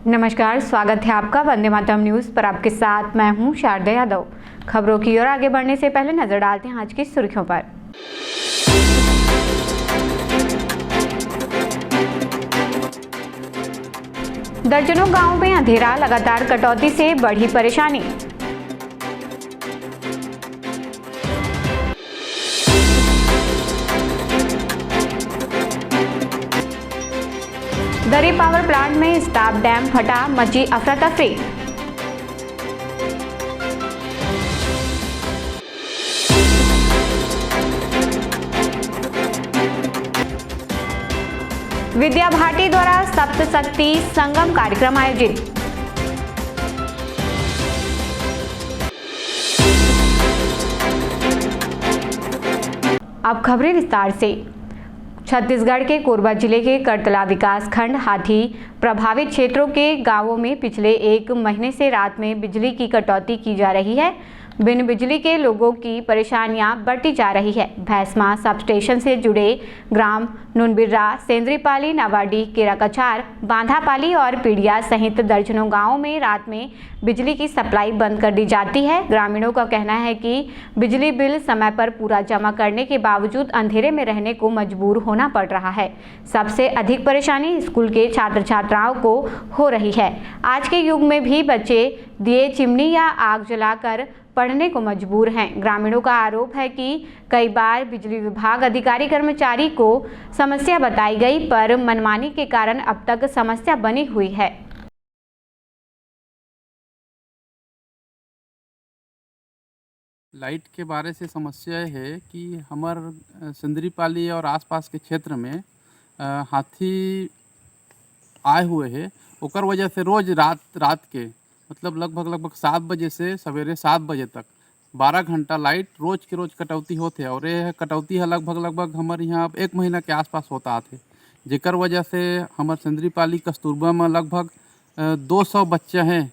नमस्कार, स्वागत है आपका वंदे मातरम न्यूज पर। आपके साथ मैं हूं शारदा यादव। खबरों की ओर आगे बढ़ने से पहले नजर डालते हैं आज की सुर्खियों पर। दर्जनों गांवों में अंधेरा, लगातार कटौती से बढ़ी परेशानी। दरी पावर प्लांट में स्टाफ डैम फटा, मची अफरा तफरी। विद्या भारती द्वारा सप्तशक्ति संगम कार्यक्रम आयोजित। अब खबरें विस्तार से। छत्तीसगढ़ के कोरबा जिले के करतला विकास खंड हाथी प्रभावित क्षेत्रों के गांवों में पिछले एक महीने से रात में बिजली की कटौती की जा रही है। बिन बिजली के लोगों की परेशानियां बढ़ती जा रही है। भैंसमा सब स्टेशन से जुड़े ग्राम नुनबिर्रा, सेंद्रीपाली, नावाडी, केराकचार, बांधापाली और पीड़िया सहित दर्जनों गांवों में रात में बिजली की सप्लाई बंद कर दी जाती है। ग्रामीणों का कहना है कि बिजली बिल समय पर पूरा जमा करने के बावजूद अंधेरे में रहने को मजबूर होना पड़ रहा है। सबसे अधिक परेशानी स्कूल के छात्र छात्राओं को हो रही है। आज के युग में भी बच्चे दिए, चिमनी या आग जलाकर पढ़ने को मजबूर हैं। ग्रामीणों का आरोप है कि कई बार बिजली विभाग अधिकारी कर्मचारी को समस्या बताई गई, पर मनमानी के कारण अब तक समस्या बनी हुई है। लाइट के बारे से समस्या है कि हमार सिंदरीपाली और आसपास के क्षेत्र में हाथी आए हुए हैं। ओकर वजह से रोज रात के मतलब लगभग 7 बजे से सवेरे 7 बजे तक 12 घंटा लाइट रोज के रोज कटौती होते और ये कटौती है लगभग हमारे यहाँ 1 महीना के आसपास होता आते, जेकर वजह से हमार सिंदरीपाली कस्तूरबा में लगभग 200 बच्चे हैं।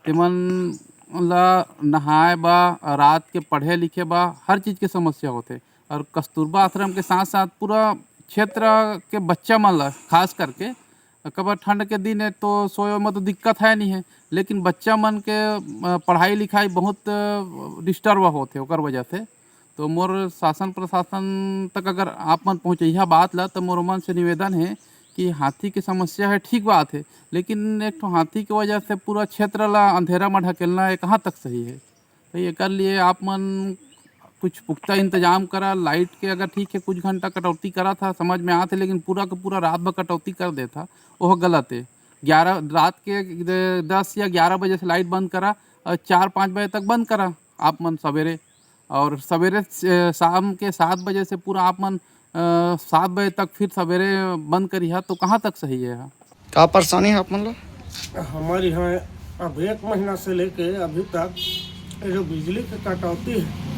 तिमन ला नहाए बा, रात के पढ़े लिखे बा, हर चीज़ के समस्या होते। और कस्तूरबा आश्रम के साथ साथ पूरा क्षेत्र के बच्चा मन ला खास करके कबर ठंड के दिन है तो सोए में तो दिक्कत है नहीं है, लेकिन बच्चा मन के पढ़ाई लिखाई बहुत डिस्टर्ब होते ओकर वजह से। तो मोर शासन प्रशासन तक अगर आप मन पहुँचैया बात ला तो मोर मन से निवेदन है कि हाथी की समस्या है, ठीक बात है, लेकिन एक तो हाथी की वजह से पूरा क्षेत्र ला अंधेरा में ढकेलना है, कहाँ तक सही है। तो ये कर लिए आप मन कुछ पुख्ता इंतजाम करा। लाइट के अगर ठीक है कुछ घंटा कटौती करा था समझ में आते, लेकिन पूरा का पूरा रात भर कटौती कर देता वह गलत है। 11 रात के 10 या 11 बजे से लाइट बंद करा और 4-5 बजे तक बंद करा आप मन सवेरे, और सवेरे शाम के 7 बजे से पूरा आप मन 7 बजे तक फिर सवेरे बंद करिए, तो कहाँ तक सही है। क्या परेशानी है आप मन लो? हमारे यहाँ अब 1 महीना से लेके अभी तक ये जो बिजली की कटौती है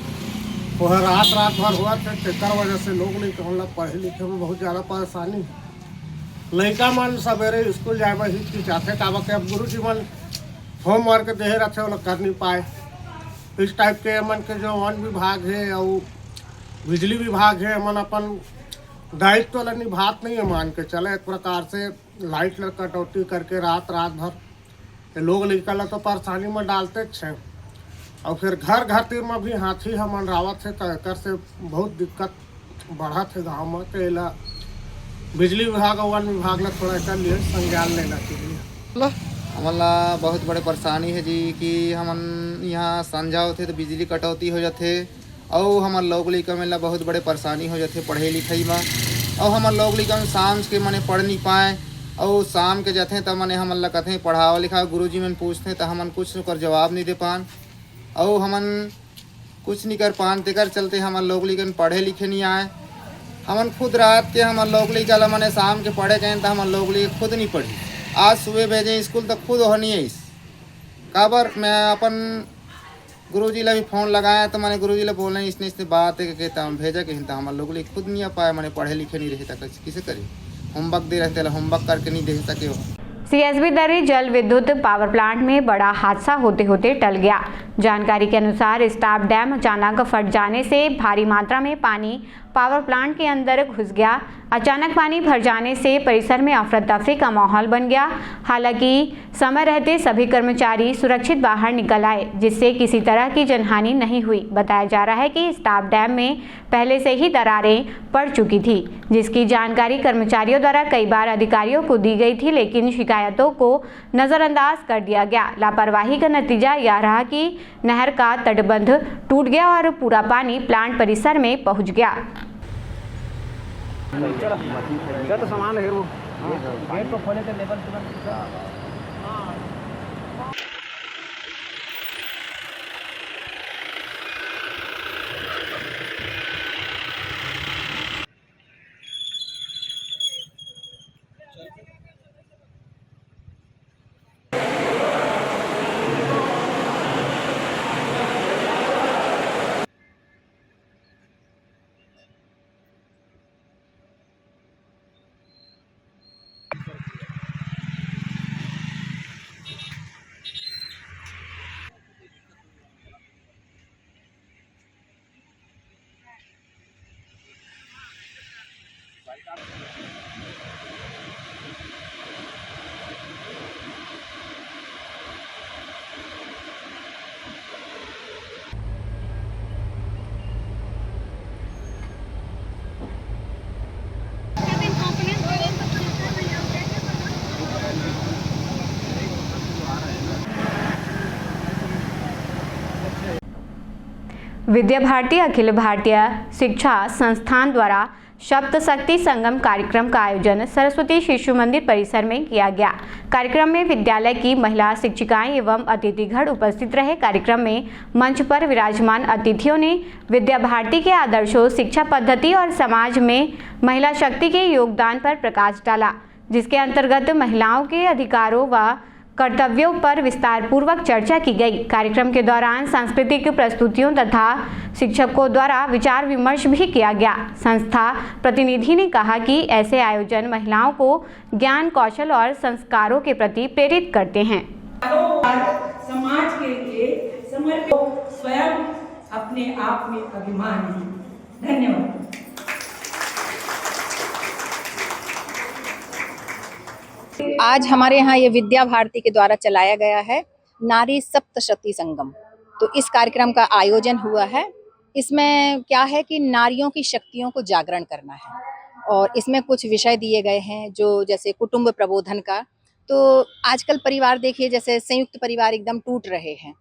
वह रात भर हुआ था। तेकर वजह से लोग नहीं कहला पढ़े लिखे में बहुत ज़्यादा परेशानी है। लड़का मन सवेरे स्कूल जाए में हिचकिचाते का अब गुरु जी मन होमवर्क दे रहे वो कर नहीं पाए। इस टाइप के मन के जो वन विभाग है और बिजली विभाग है मन अपन दायित्व तो निभात नहीं है, मान के चले। एक प्रकार से लाइट कटौती करके रात भर लोग निकल तो परेशानी में डालते छे। और फिर घर तीर में भी हाथी हम रावत है, तो एकर से बहुत दिक्कत बढ़त है गाँव में। तो एला बिजली विभाग और वन विभाग ने थोड़ा एकर लिए संज्ञान लेना चाहिए। हमला बहुत बड़े परेशानी है जी कि हमन यहाँ संझा होते तो बिजली कटौती हो जाते और हमारे लोग लइका में बहुत बड़े परेशानी हो जाते पढ़ाई लिखाई में। और हमारे लोग लइका में शाम के मने पढ़ नहीं पाए और शाम के जाते तो मने हमन ला कहते पढ़ावा लिखा गुरुजी मन पूछते तो हमन कुछ कर जवाब नहीं दे पान और हमन कुछ नहीं कर पान। तेकर चलते हमारे लोग लिखन पढ़े लिखे नहीं आए। हमन खुद रात के हमारे लोग लिखा ला मैंने शाम के पढ़े गए तो हमारे लोग लिखे खुद नहीं पढ़ी। आज सुबह भेजे स्कूल तक खुद हो नहीं है इस काबर। मैं अपन गुरुजी ला भी फ़ोन लगाया तो मैंने गुरुजी ला बोलना इसने बात है कहता हम भेजा के हिंता हमारे लोग खुद नहीं आ पाए। मैंने पढ़े लिखे नहीं रहता किसे करी, होमवर्क दे रहते होमवर्क करके नहीं दे सके। सीएसबी दरी जल विद्युत पावर प्लांट में बड़ा हादसा होते होते टल गया, जानकारी के अनुसार स्टाफ डैम अचानक फट जाने से भारी मात्रा में पानी पावर प्लांट के अंदर घुस गया। अचानक पानी भर जाने से परिसर में अफरा तफरी का माहौल बन गया। हालांकि समय रहते सभी कर्मचारी सुरक्षित बाहर निकल आए, जिससे किसी तरह की जनहानि नहीं हुई। बताया जा रहा है कि स्टाफ डैम में पहले से ही दरारें पड़ चुकी थी, जिसकी जानकारी कर्मचारियों द्वारा कई बार अधिकारियों को दी गई थी, लेकिन शिकायतों को नजरअंदाज कर दिया गया। लापरवाही का नतीजा यह रहा कि नहर का तटबंध टूट गया और पूरा पानी प्लांट परिसर में पहुंच गया। तो सामान है वो गेट को खोले थे लेवल तुरंत। विद्या भारती अखिल भारतीय शिक्षा संस्थान द्वारा सप्तशक्ति संगम कार्यक्रम का आयोजन सरस्वती शिशु मंदिर परिसर में किया गया। कार्यक्रम में विद्यालय की महिला शिक्षिकाएं एवं अतिथिगण उपस्थित रहे। कार्यक्रम में मंच पर विराजमान अतिथियों ने विद्या भारती के आदर्शों, शिक्षा पद्धति और समाज में महिला शक्ति के योगदान पर प्रकाश डाला, जिसके अंतर्गत महिलाओं के अधिकारों व कर्तव्यों पर विस्तार पूर्वक चर्चा की गई। कार्यक्रम के दौरान सांस्कृतिक प्रस्तुतियों तथा शिक्षकों द्वारा विचार विमर्श भी किया गया। संस्था प्रतिनिधि ने कहा कि ऐसे आयोजन महिलाओं को ज्ञान, कौशल और संस्कारों के प्रति प्रेरित करते हैं। समाज के लिए समर्पित स्वयं अपने आप में अभिमान है। धन्यवाद। आज हमारे यहाँ ये विद्या भारती के द्वारा चलाया गया है नारी सप्तशक्ति संगम। तो इस कार्यक्रम का आयोजन हुआ है। इसमें क्या है कि नारियों की शक्तियों को जागरण करना है और इसमें कुछ विषय दिए गए हैं, जो जैसे कुटुंब प्रबोधन का। तो आजकल परिवार देखिए, जैसे संयुक्त परिवार एकदम टूट रहे हैं,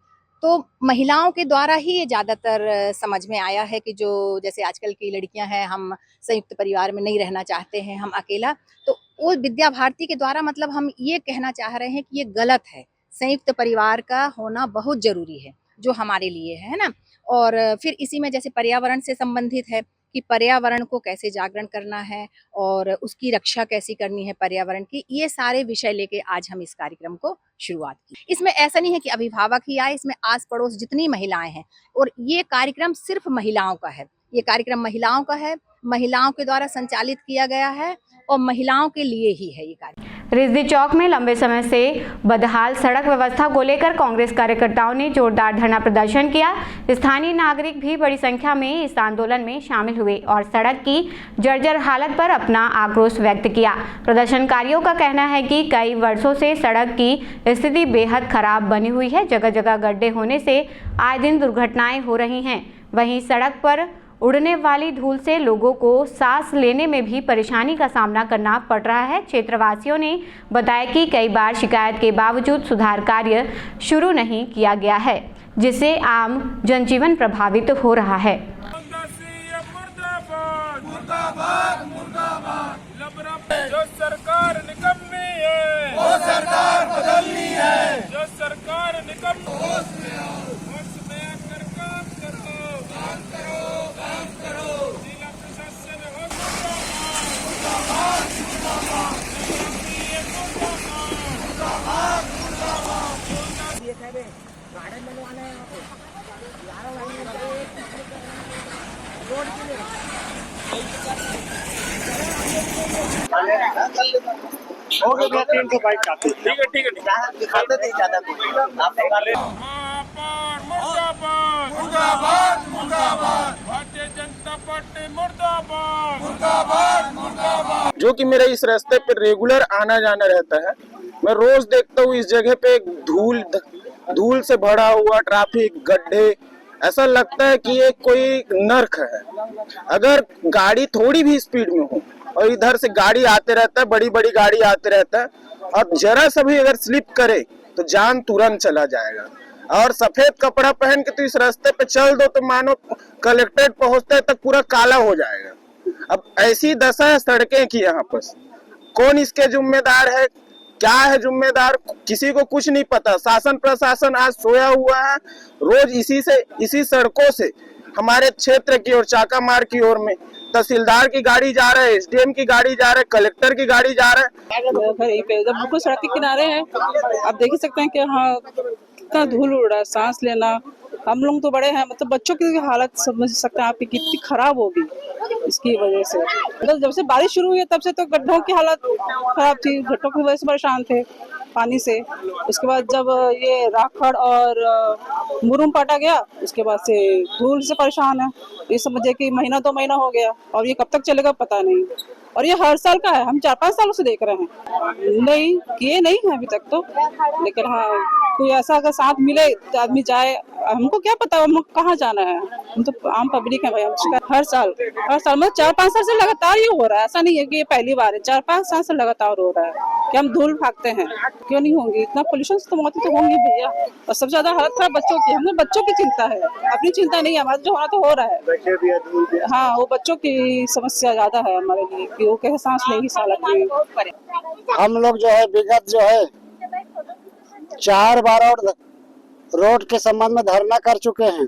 तो महिलाओं के द्वारा ही ये ज़्यादातर समझ में आया है कि जो जैसे आजकल की लड़कियां हैं, हम संयुक्त परिवार में नहीं रहना चाहते हैं, हम अकेला। तो वो विद्या भारती के द्वारा मतलब हम ये कहना चाह रहे हैं कि ये गलत है। संयुक्त परिवार का होना बहुत ज़रूरी है, जो हमारे लिए है ना। और फिर इसी में जैसे पर्यावरण से संबंधित है कि पर्यावरण को कैसे जागरण करना है और उसकी रक्षा कैसी करनी है पर्यावरण की। ये सारे विषय लेके आज हम इस कार्यक्रम को शुरुआत की। इसमें ऐसा नहीं है कि अभिभावक ही आए, इसमें आस पड़ोस जितनी महिलाएं हैं, और ये कार्यक्रम सिर्फ महिलाओं का है। ये कार्यक्रम महिलाओं का है, महिलाओं के द्वारा संचालित किया गया है और महिलाओं के लिए ही है ये कार्यक्रम। रिजवी चौक में लंबे समय से बदहाल सड़क व्यवस्था को लेकर कांग्रेस कार्यकर्ताओं ने जोरदार धरना प्रदर्शन किया। स्थानीय नागरिक भी बड़ी संख्या में इस आंदोलन में शामिल हुए और सड़क की जर्जर हालत पर अपना आक्रोश व्यक्त किया। प्रदर्शनकारियों का कहना है कि कई वर्षों से सड़क की स्थिति बेहद खराब बनी हुई है। जगह जगह गड्ढे होने से आए दिन दुर्घटनाएं हो रही हैं। वहीं सड़क पर उड़ने वाली धूल से लोगों को सांस लेने में भी परेशानी का सामना करना पड़ रहा है। क्षेत्रवासियों ने बताया कि कई बार शिकायत के बावजूद सुधार कार्य शुरू नहीं किया गया है, जिससे आम जनजीवन प्रभावित हो रहा है। जो सरकार निकम्मी है, वो सरकार बदलनी है। जो सरकार निकम्मी गार्डन बनवाना है, रोड के लिए हो गए भैया 300 बाइक काफी। ठीक है ठीक है दिखाते नहीं ज्यादा कुछ आप निकाले। मुर्दाबाद मुर्दाबाद मुर्दाबाद भारतीय जनता पार्टी मुर्दाबाद मुर्दाबाद मुर्दाबाद। जो कि मेरा इस रास्ते पे रेगुलर आना जाना रहता है, मैं रोज देखता हूँ इस जगह पे धूल से भरा हुआ ट्रैफिक, गड्ढे, ऐसा लगता है कि ये कोई नर्क है। अगर गाड़ी थोड़ी भी स्पीड में हो और इधर से गाड़ी आते रहता है, बड़ी बड़ी गाड़ी आते रहता है, और जरा सा भी अगर स्लिप करे तो जान तुरंत चला जाएगा। और सफेद कपड़ा पहन के तो इस रास्ते पे चल दो तो मानो कलेक्ट्रेट पहुंचते तक पूरा काला हो जाएगा। अब ऐसी दशा है सड़कें की यहाँ पर, कौन इसके जिम्मेदार है, क्या है जिम्मेदार, किसी को कुछ नहीं पता। शासन प्रशासन आज सोया हुआ है। रोज इसी सड़कों से हमारे क्षेत्र की ओर, चाका मार की ओर में तहसीलदार की गाड़ी जा रहा है, एसडीएम की गाड़ी जा रहा है, कलेक्टर की गाड़ी जा रहा है। जब बिल्कुल सड़क के किनारे हैं, आप देख ही सकते हैं कि हाँ कितना धूल उड़ रहा है, सांस लेना। हम लोग तो बड़े हैं, मतलब बच्चों की हालत समझ सकते हैं आप कितनी खराब होगी इसकी वजह से। मतलब जब से बारिश शुरू हुई है तब से तो गड्ढों की हालत खराब थी, गड्ढों की वजह से परेशान थे पानी से। उसके बाद जब ये राखड़ और मुरुम पाटा गया, उसके बाद से धूल से परेशान है। ये समझिए कि महीना 2 महीना हो गया, और ये कब तक चलेगा पता नहीं। और ये हर साल का है, हम 4-5 सालों से देख रहे हैं, नहीं किए नहीं है अभी तक तो। लेकिन हाँ, कोई ऐसा अगर साथ मिले तो आदमी जाए। हमको क्या पता हम लोग कहाँ जाना है, हम तो आम पब्लिक है भाई। हम हर साल मतलब 4-5 साल से लगातार ये हो रहा है, ऐसा नहीं है कि ये पहली बार है, 4-5 साल से लगातार हो रहा है कि हम धूल भागते हैं। क्यों नहीं होंगी, इतना पोल्यूशन से तो मौतें तो होंगी भैया। और सबसे ज्यादा हालत खराब बच्चों की, हमें बच्चों की चिंता है, अपनी चिंता नहीं है, हमारा जो होना तो हो रहा है। हाँ, वो बच्चों की समस्या ज्यादा है हमारे लिए कि वो कैसे सांस लेगी सालक में। हम लोग जो है विगत जो है 4 बार और रोड के संबंध में धरना कर चुके हैं।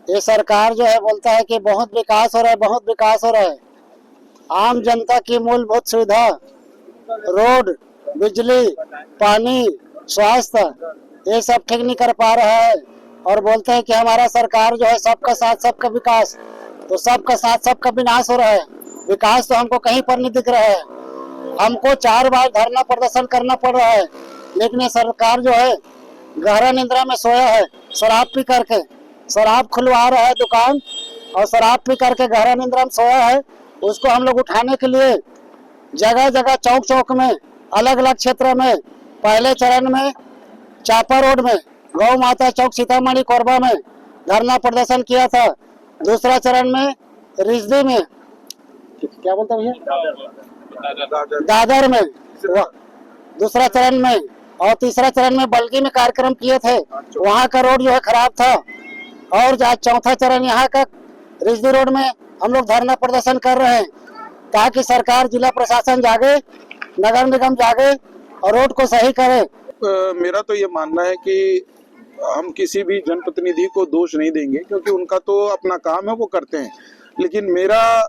ये सरकार जो है बोलता है कि बहुत विकास हो रहा है, बहुत विकास हो रहा है। आम जनता की मूलभूत सुविधा, रोड, बिजली, पानी, स्वास्थ्य, ये सब ठीक नहीं कर पा रहा है। और बोलते हैं कि हमारा सरकार जो है सबका साथ सबका विकास, तो सबका साथ सबका विनाश हो रहा है। विकास तो हमको कहीं पर नहीं दिख रहा है। हमको 4 बार धरना प्रदर्शन करना पड़ रहा है, लेकिन ये सरकार जो है गहरा निद्रा में सोया है। शराब पी करके, शराब खुलवा रहा है दुकान, और शराब पी करके गहरा निद्रा में सोया है। उसको हम लोग उठाने के लिए जगह जगह, चौक चौक में, अलग अलग क्षेत्र में, पहले चरण में चापा रोड में, गौ माता चौक, सीतामढ़ी, कोरबा में धरना प्रदर्शन किया था। दूसरा चरण में रिजदी में, क्या बोलता भैया, दादर में दूसरा चरण में, और तीसरा चरण में बल्गी में कार्यक्रम किए थे। वहाँ का रोड जो है खराब था। और चौथा चरण यहाँ का रिजदी रोड में हम लोग धरना प्रदर्शन कर रहे हैं, ताकि सरकार, जिला प्रशासन जागे, नगर निगम जागे और रोड को सही करे। मेरा तो ये मानना है कि हम किसी भी जनप्रतिनिधि को दोष नहीं देंगे, क्योंकि उनका तो अपना काम है, वो करते हैं। लेकिन मेरा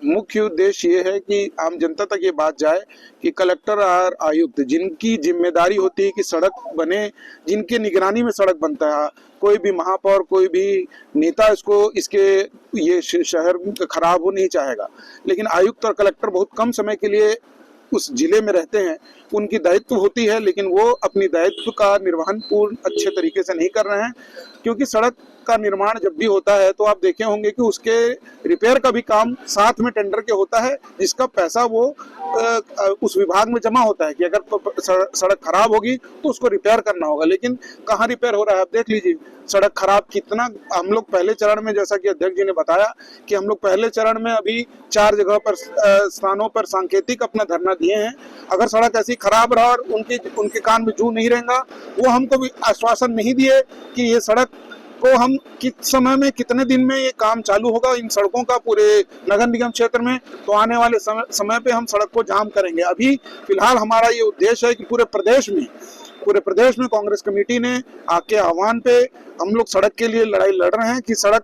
मुख्य उद्देश्य ये है कि आम जनता तक ये बात जाए कि कलेक्टर और आयुक्त, जिनकी जिम्मेदारी होती है कि सड़क बने, जिनके निगरानी में सड़क बनता है, कोई भी महापौर, कोई भी नेता ये शहर खराब हो नहीं चाहेगा। लेकिन आयुक्त और कलेक्टर बहुत कम समय के लिए उस जिले में रहते हैं, उनकी दायित्व होती है, लेकिन वो अपनी दायित्व का निर्वहन पूर्ण अच्छे तरीके से नहीं कर रहे हैं। क्योंकि सड़क का निर्माण जब भी होता है तो आप देखे होंगे कि उसके रिपेयर का भी काम साथ में टेंडर के होता है, जिसका पैसा वो उस विभाग में जमा होता है कि अगर सड़क खराब होगी तो उसको रिपेयर करना होगा। लेकिन कहाँ रिपेयर हो रहा है, आप देख लीजिए सड़क खराब कितना। हम लोग पहले चरण में, जैसा कि अध्यक्ष जी ने बताया, कि हम लोग पहले चरण में अभी 4 जगह पर स्थानों पर सांकेतिक अपना धरना दिए हैं। अगर सड़क ऐसी खराब रहा और उनके कान में जू नहीं रहेगा, वो हमको भी आश्वासन नहीं दिए कि ये सड़क को हम किस समय में, कितने दिन में ये काम चालू होगा इन सड़कों का पूरे नगर निगम क्षेत्र में, तो आने वाले समय पे हम सड़क को जाम करेंगे। अभी फिलहाल हमारा ये उद्देश्य है कि पूरे प्रदेश में कांग्रेस कमेटी ने आके आह्वान पे हम लोग सड़क के लिए लड़ाई लड़ रहे हैं कि सड़क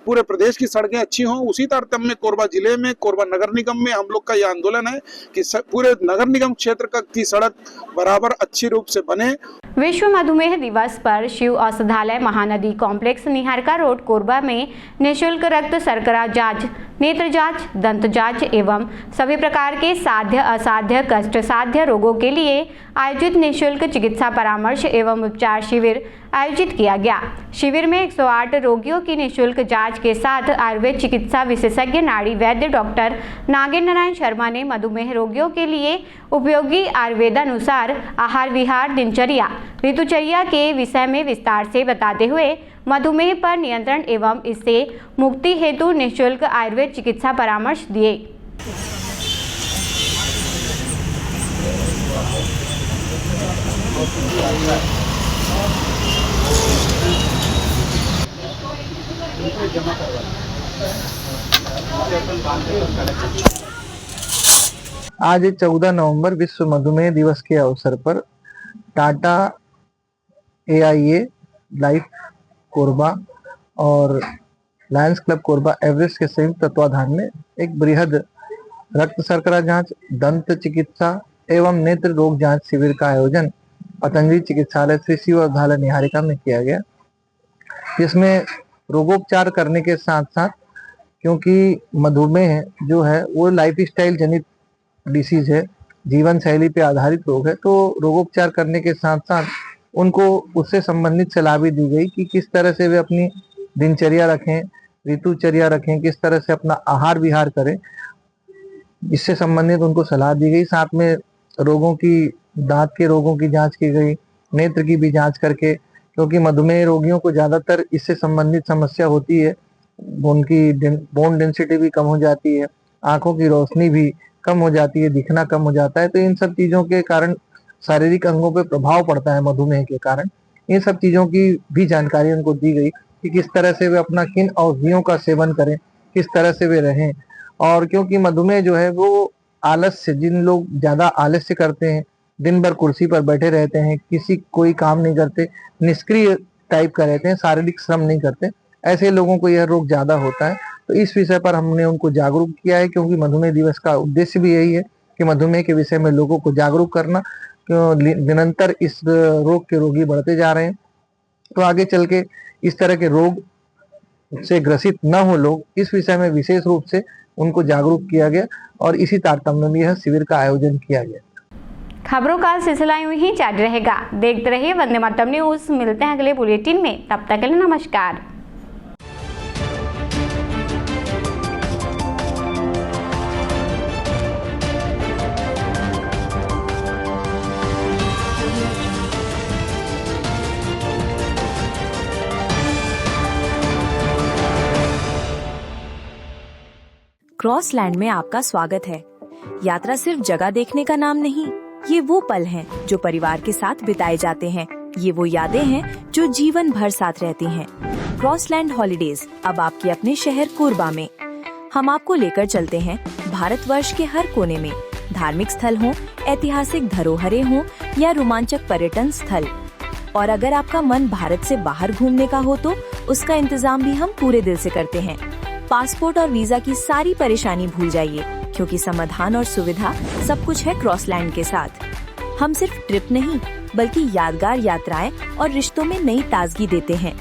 पूरे प्रदेश की सड़कें अच्छी हों। उसी तारतम्य में कोरबा जिले में, कोरबा नगर निगम में हम लोग का यह आंदोलन है कि पूरे नगर निगम क्षेत्र की सड़क बराबर अच्छी रूप से बने। विश्व मधुमेह दिवस पर शिव औषधालय महानदी कॉम्प्लेक्स निहारका रोड कोरबा में निःशुल्क रक्त शर्करा जांच, नेत्र जांच, दंत जांच एवं सभी प्रकार के साध्य असाध्य कष्ट साध्य रोगों के लिए आयोजित निःशुल्क चिकित्सा परामर्श एवं उपचार शिविर आयोजित किया गया। शिविर में 108 रोगियों की निःशुल्क जांच के साथ आयुर्वेद चिकित्सा विशेषज्ञ नाड़ी वैद्य डॉक्टर नागेंद्र नारायण शर्मा ने मधुमेह रोगियों के लिए उपयोगी आयुर्वेदानुसार आहार विहार, दिनचर्या, ऋतुचर्या के विषय में विस्तार से बताते हुए मधुमेह पर नियंत्रण एवं इससे मुक्ति हेतु निःशुल्क आयुर्वेद चिकित्सा परामर्श दिए। आज 14 नवंबर विश्व मधुमेह दिवस के अवसर पर टाटा AIA लाइफ कोरबा और लायंस क्लब कोरबा एवरेस्ट के संयुक्त तत्वाधान में एक बृहद रक्त शर्करा जांच, दंत चिकित्सा एवं नेत्र रोग जांच शिविर का आयोजन पतंजलि चिकित्सालय श्री शिव औषधालय निहारिका में किया गया, जिसमें रोगोपचार करने के साथ साथ, क्योंकि मधुमेह जो है वो लाइफस्टाइल जनित डिसीज है, जीवन शैली पे आधारित रोग है, तो रोगोपचार करने के साथ साथ उनको उससे संबंधित सलाह भी दी गई कि किस तरह से वे अपनी दिनचर्या रखें, ऋतुचर्या रखें, किस तरह से अपना आहार विहार करें, इससे संबंधित उनको सलाह दी गई। साथ में रोगों की, दांत के रोगों की जांच की गई, नेत्र की भी जांच करके, क्योंकि मधुमेह रोगियों को ज़्यादातर इससे संबंधित समस्या होती है, उनकी बोन डेंसिटी भी कम हो जाती है, आंखों की रोशनी भी कम हो जाती है, दिखना कम हो जाता है। तो इन सब चीज़ों के कारण शारीरिक अंगों पे प्रभाव पड़ता है मधुमेह के कारण। इन सब चीज़ों की भी जानकारी उनको दी गई कि किस तरह से वे अपना किन औषधियों का सेवन करें, किस तरह से वे रहें। और क्योंकि मधुमेह जो है वो आलस्य, जिन लोग ज़्यादा आलस्य करते हैं, दिन भर कुर्सी पर बैठे रहते हैं, कोई काम नहीं करते, निष्क्रिय टाइप का रहते हैं, शारीरिक श्रम नहीं करते, ऐसे लोगों को यह रोग ज़्यादा होता है। तो इस विषय पर हमने उनको जागरूक किया है, क्योंकि मधुमेह दिवस का उद्देश्य भी यही है कि मधुमेह के विषय में लोगों को जागरूक करना। निरंतर इस रोग के रोगी बढ़ते जा रहे हैं, तो आगे चल के इस तरह के रोग से ग्रसित न हो लोग, इस विषय में विशेष रूप से उनको जागरूक किया गया और इसी तारतम्य में यह शिविर का आयोजन किया गया। खबरों का सिलसिला यूं ही जारी रहेगा। देखते रहिए वंदे मातरम न्यूज़। मिलते हैं अगले बुलेटिन में, तब तक के लिए नमस्कार। क्रॉसलैंड में आपका स्वागत है। यात्रा सिर्फ जगह देखने का नाम नहीं, ये वो पल हैं जो परिवार के साथ बिताए जाते हैं। ये वो यादें हैं जो जीवन भर साथ रहती हैं। क्रॉसलैंड हॉलिडेज अब आपके अपने शहर कोरबा में। हम आपको लेकर चलते हैं भारतवर्ष के हर कोने में, धार्मिक स्थल हो, ऐतिहासिक धरोहरें हो या रोमांचक पर्यटन स्थल। और अगर आपका मन भारत से बाहर घूमने का हो तो उसका इंतजाम भी हम पूरे दिल से करते हैं। पासपोर्ट और वीजा की सारी परेशानी भूल जाइए, क्योंकि समाधान और सुविधा सब कुछ है क्रॉसलैंड के साथ। हम सिर्फ ट्रिप नहीं बल्कि यादगार यात्राएं और रिश्तों में नई ताजगी देते हैं।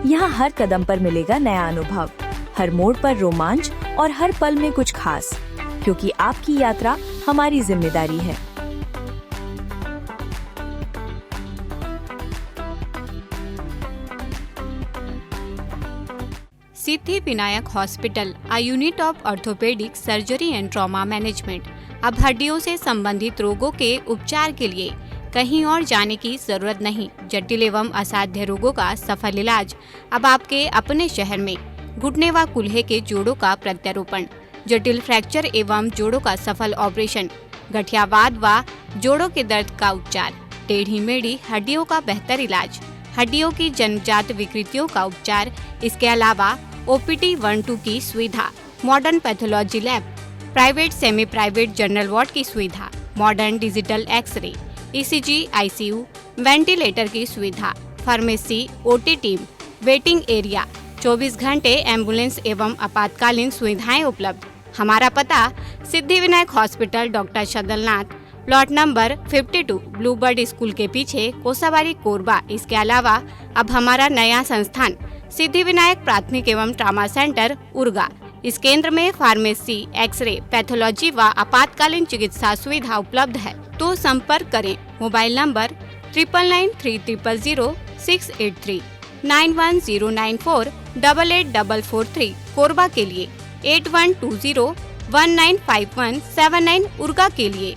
यहाँ हर कदम पर मिलेगा नया अनुभव, हर मोड़ पर रोमांच और हर पल में कुछ खास, क्योंकि आपकी यात्रा हमारी जिम्मेदारी है। Siddhi Vinayak hospital, a unit of orthopaedic surgery and trauma management. अब हड्डियों से संबंधित रोगों के उपचार के लिए कहीं और जाने की जरूरत नहीं। जटिल एवं असाध्य रोगों का सफल इलाज अब आपके अपने शहर में। घुटने व कूल्हे के जोड़ों का प्रत्यारोपण, जटिल फ्रैक्चर एवं जोड़ों का सफल ऑपरेशन, गठियावाद व जोड़ों के दर्द का उपचार, टेढ़ी मेढ़ी हड्डियों का बेहतर इलाज, हड्डियों की जन्मजात विकृतियों का उपचार। इसके अलावा OPD 1-2 की सुविधा, modern pathology lab, private semi private general ward की सुविधा, modern digital x ray, ECG, ICU, ventilator की सुविधा, pharmacy, OT team, waiting area, 24 घंटे एम्बुलेंस एवं आपातकालीन सुविधाएं उपलब्ध। हमारा पता Siddhi Vinayak hospital, doctor Shadalnath, plot number 52, Bluebird school के पीछे, कोसाबारी, कोरबा। इसके अलावा अब हमारा नया संस्थान सिद्धि विनायक प्राथमिक एवं ट्रामा सेंटर, उर्गा। इस केंद्र में फार्मेसी, एक्सरे, पैथोलॉजी व आपातकालीन चिकित्सा सुविधा उपलब्ध है। तो संपर्क करें। मोबाइल नंबर 9993000683, 9109488443, कोरबा के लिए 8120195179, उर्गा के लिए